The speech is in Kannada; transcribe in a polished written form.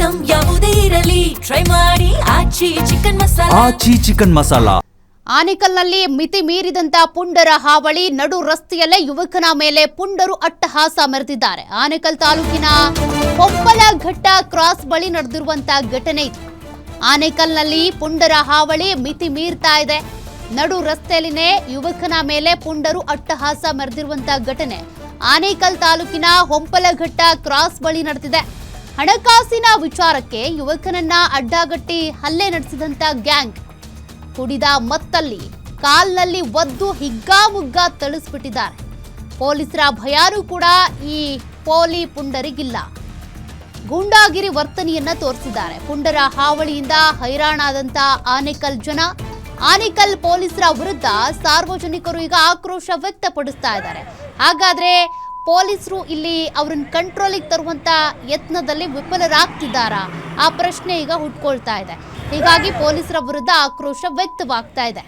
ಐಟಂ ಯಾವುದೇ ಇರಲಿ ಟ್ರೈ ಮಾಡಿ ಆಚಿ ಚಿಕನ್ ಮಸಾಲಾ. ಆನೇಕಲ್ನಲ್ಲಿ ಮಿತಿ ಮೀರಿದಂತ ಪುಂಡರ ಹಾವಳಿ. ನಡು ರಸ್ತೆಯಲ್ಲೇ ಯುವಕನ ಮೇಲೆ ಪುಂಡರು ಅಟ್ಟಹಾಸ ಮೆರೆದಿದ್ದಾರೆ. ಆನೇಕಲ್ ತಾಲೂಕಿನ ಹೊಂಪಲಘಟ್ಟ ಕ್ರಾಸ್ ಬಳಿ ನಡೆದಿರುವಂತಹ ಘಟನೆ ಇದು. ಆನೇಕಲ್ನಲ್ಲಿ ಪುಂಡರ ಹಾವಳಿ ಮಿತಿ ಮೀರ್ತಾ ಇದೆ. ನಡು ರಸ್ತೆಯಲ್ಲಿನೇ ಯುವಕನ ಮೇಲೆ ಪುಂಡರು ಅಟ್ಟಹಾಸ ಮೆರೆದಿರುವಂತಹ ಘಟನೆ ಆನೇಕಲ್ ತಾಲೂಕಿನ ಹೊಂಪಲಘಟ್ಟ ಕ್ರಾಸ್ ಬಳಿ ನಡೆದಿದೆ. ಹಣಕಾಸಿನ ವಿಚಾರಕ್ಕೆ ಯುವಕನನ್ನ ಅಡ್ಡಗಟ್ಟಿ ಹಲ್ಲೆ ನಡೆಸಿದಂತ ಗ್ಯಾಂಗ್ ಕುಡಿದ ಮತ್ತಲ್ಲಿ ಕಾಲ್ನಲ್ಲಿ ಒದ್ದು ಹಿಗ್ಗಾಮುಗ್ಗಾ ಥಳಿಸ್ಬಿಟ್ಟಿದ್ದಾರೆ. ಪೊಲೀಸರ ಭಯಾನೂ ಕೂಡ ಈ ಪೋಲಿ ಪುಂಡರಿಗಿಲ್ಲ. ಗೂಂಡಾಗಿರಿ ವರ್ತನೆಯನ್ನ ತೋರಿಸಿದ್ದಾರೆ. ಪುಂಡರ ಹಾವಳಿಯಿಂದ ಹೈರಾಣಾದಂತ ಆನೇಕಲ್ ಜನ, ಆನೇಕಲ್ ಪೊಲೀಸರ ವಿರುದ್ಧ ಸಾರ್ವಜನಿಕರು ಈಗ ಆಕ್ರೋಶ ವ್ಯಕ್ತಪಡಿಸ್ತಾ ಇದ್ದಾರೆ. ಹಾಗಾದ್ರೆ ಪೊಲೀಸರು ಇಲ್ಲಿ ಅವ್ರನ್ನ ಕಂಟ್ರೋಲಿಗೆ ತರುವಂತ ಯತ್ನದಲ್ಲಿ ವಿಫಲರಾಗ್ತಿದ್ದಾರಾ? ಆ ಪ್ರಶ್ನೆ ಈಗ ಹುಟ್ಕೊಳ್ತಾ ಇದೆ. ಹೀಗಾಗಿ ಪೊಲೀಸರ ವಿರುದ್ಧ ಆಕ್ರೋಶ ವ್ಯಕ್ತವಾಗ್ತಾ ಇದೆ.